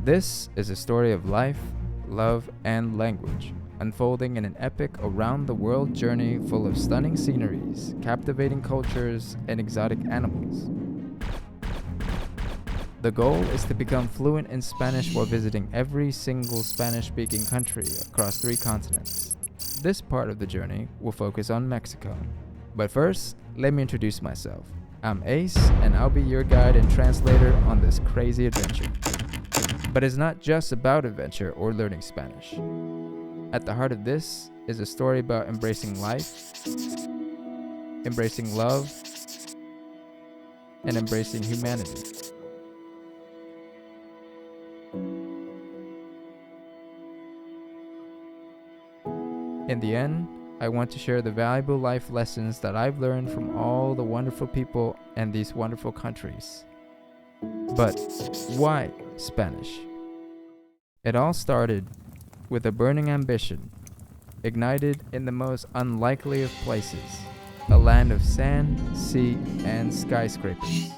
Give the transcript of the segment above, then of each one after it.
This is a story of life, love, and language, unfolding in an epic around-the-world journey full of stunning sceneries, captivating cultures, and exotic animals. The goal is to become fluent in Spanish while visiting every single Spanish-speaking country across 3 continents. This part of the journey will focus on Mexico. But first, let me introduce myself. I'm Ace, and I'll be your guide and translator on this crazy adventure. But it's not just about adventure or learning Spanish. At the heart of this is a story about embracing life, embracing love, and embracing humanity. In the end, I want to share the valuable life lessons that I've learned from all the wonderful people and these wonderful countries. But why Spanish? It all started with a burning ambition, ignited in the most unlikely of places, a land of sand, sea, and skyscrapers.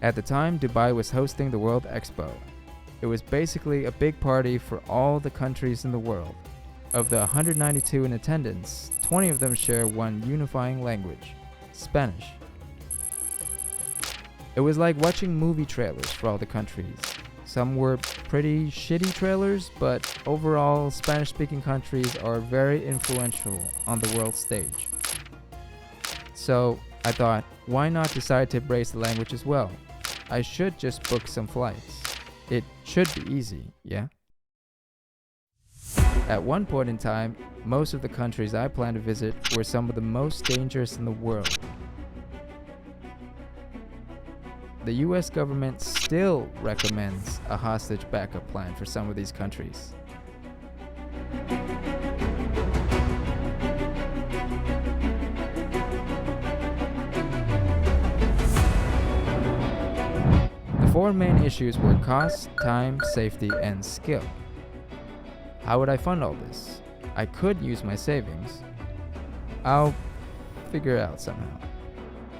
At the time, Dubai was hosting the World Expo. It was basically a big party for all the countries in the world. Of the 192 in attendance, 20 of them share one unifying language, Spanish. It was like watching movie trailers for all the countries. Some were pretty shitty trailers, but overall, Spanish-speaking countries are very influential on the world stage. So I thought, why not decide to embrace the language as well? I should just book some flights. It should be easy, yeah? At one point in time, most of the countries I planned to visit were some of the most dangerous in the world. The US government still recommends a hostage backup plan for some of these countries. The 4 main issues were cost, time, safety, and skill. How would I fund all this? I could use my savings. I'll figure it out somehow.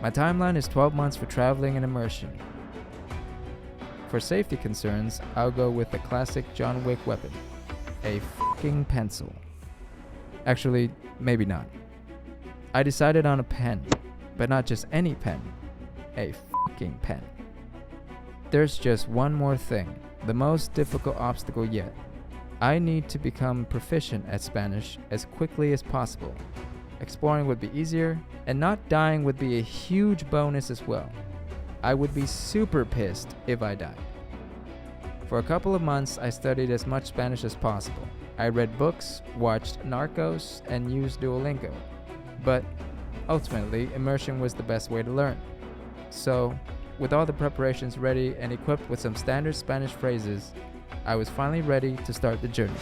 My timeline is 12 months for traveling and immersion. For safety concerns, I'll go with the classic John Wick weapon, a fucking pencil. Actually, maybe not. I decided on a pen, but not just any pen, a fucking pen. There's just one more thing, the most difficult obstacle yet. I need to become proficient at Spanish as quickly as possible. Exploring would be easier, and not dying would be a huge bonus as well. I would be super pissed if I died. For a couple of months, I studied as much Spanish as possible. I read books, watched Narcos, and used Duolingo. But ultimately, immersion was the best way to learn. So, with all the preparations ready and equipped with some standard Spanish phrases, I was finally ready to start the journey.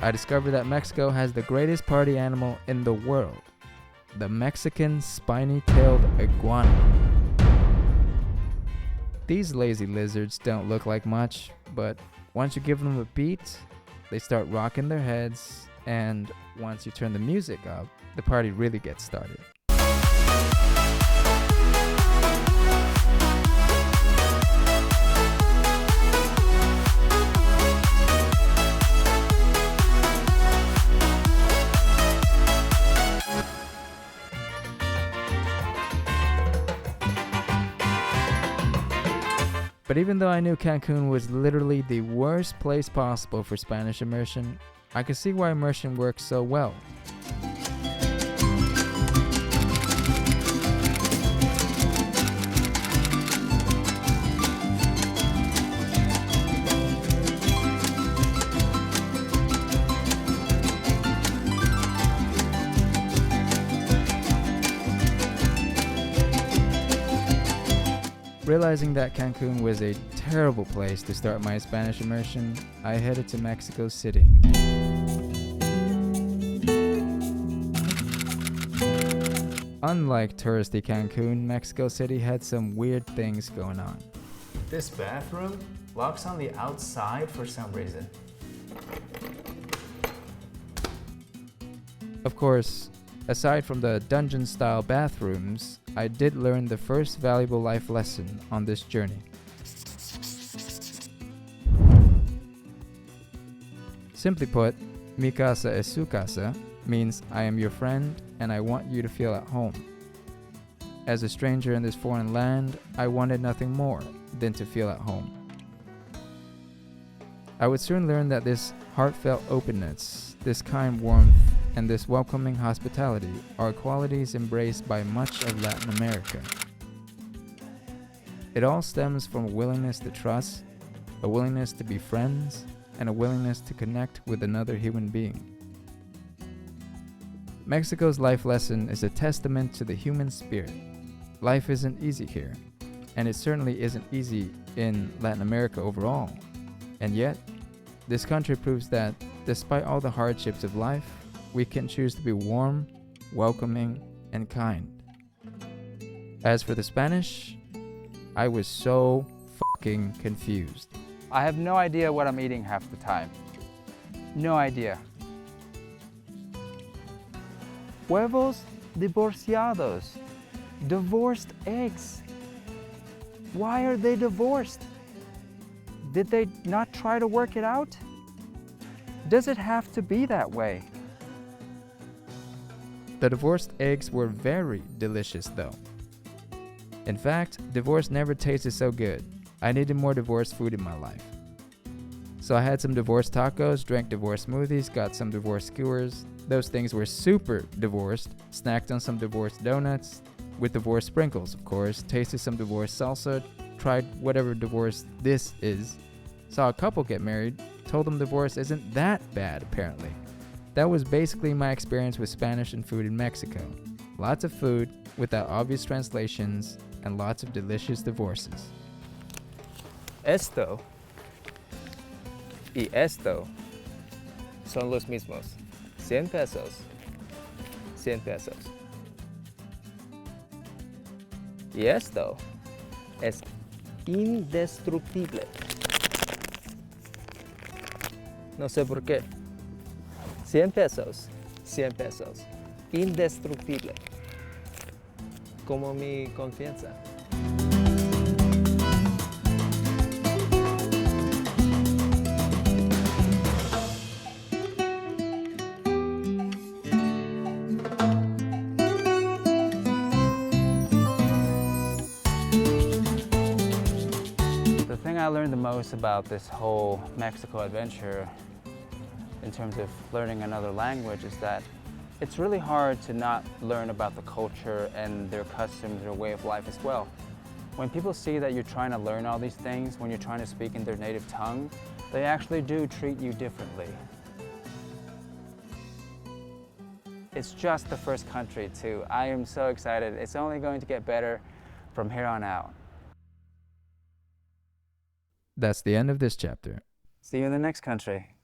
I discovered that Mexico has the greatest party animal in the world, the Mexican spiny-tailed iguana. These lazy lizards don't look like much, but once you give them a beat, they start rocking their heads, and once you turn the music up, the party really gets started. But even though I knew Cancun was literally the worst place possible for Spanish immersion, I could see why immersion works so well. Realizing that Cancun was a terrible place to start my Spanish immersion, I headed to Mexico City. Unlike touristy Cancun, Mexico City had some weird things going on. This bathroom locks on the outside for some reason. Of course, aside from the dungeon-style bathrooms, I did learn the first valuable life lesson on this journey. Simply put, mi casa es su casa means I am your friend and I want you to feel at home. As a stranger in this foreign land, I wanted nothing more than to feel at home. I would soon learn that this heartfelt openness, this kind warmth, and this welcoming hospitality are qualities embraced by much of Latin America. It all stems from a willingness to trust, a willingness to be friends, and a willingness to connect with another human being. Mexico's life lesson is a testament to the human spirit. Life isn't easy here, and it certainly isn't easy in Latin America overall. And yet, this country proves that despite all the hardships of life, we can choose to be warm, welcoming, and kind. As for the Spanish, I was so fucking confused. I have no idea what I'm eating half the time. No idea. Huevos divorciados. Divorced eggs. Why are they divorced? Did they not try to work it out? Does it have to be that way? The divorced eggs were very delicious though. In fact, divorce never tasted so good. I needed more divorced food in my life. So I had some divorced tacos, drank divorced smoothies, got some divorced skewers. Those things were super divorced. Snacked on some divorced donuts, with divorced sprinkles of course, tasted some divorced salsa, tried whatever divorce this is, saw a couple get married, told them divorce isn't that bad apparently. That was basically my experience with Spanish and food in Mexico. Lots of food without obvious translations and lots of delicious divorces. Esto y esto son los mismos. 100 pesos. 100 pesos. Y esto es indestructible. No sé por qué. 100 pesos. 100 pesos. Indestructible. Como mi confianza. The thing I learned the most about this whole Mexico adventure in terms of learning another language is that it's really hard to not learn about the culture and their customs, their way of life as well. When people see that you're trying to learn all these things, when you're trying to speak in their native tongue, they actually do treat you differently. It's just the first country too. I am so excited. It's only going to get better from here on out. That's the end of this chapter. See you in the next country.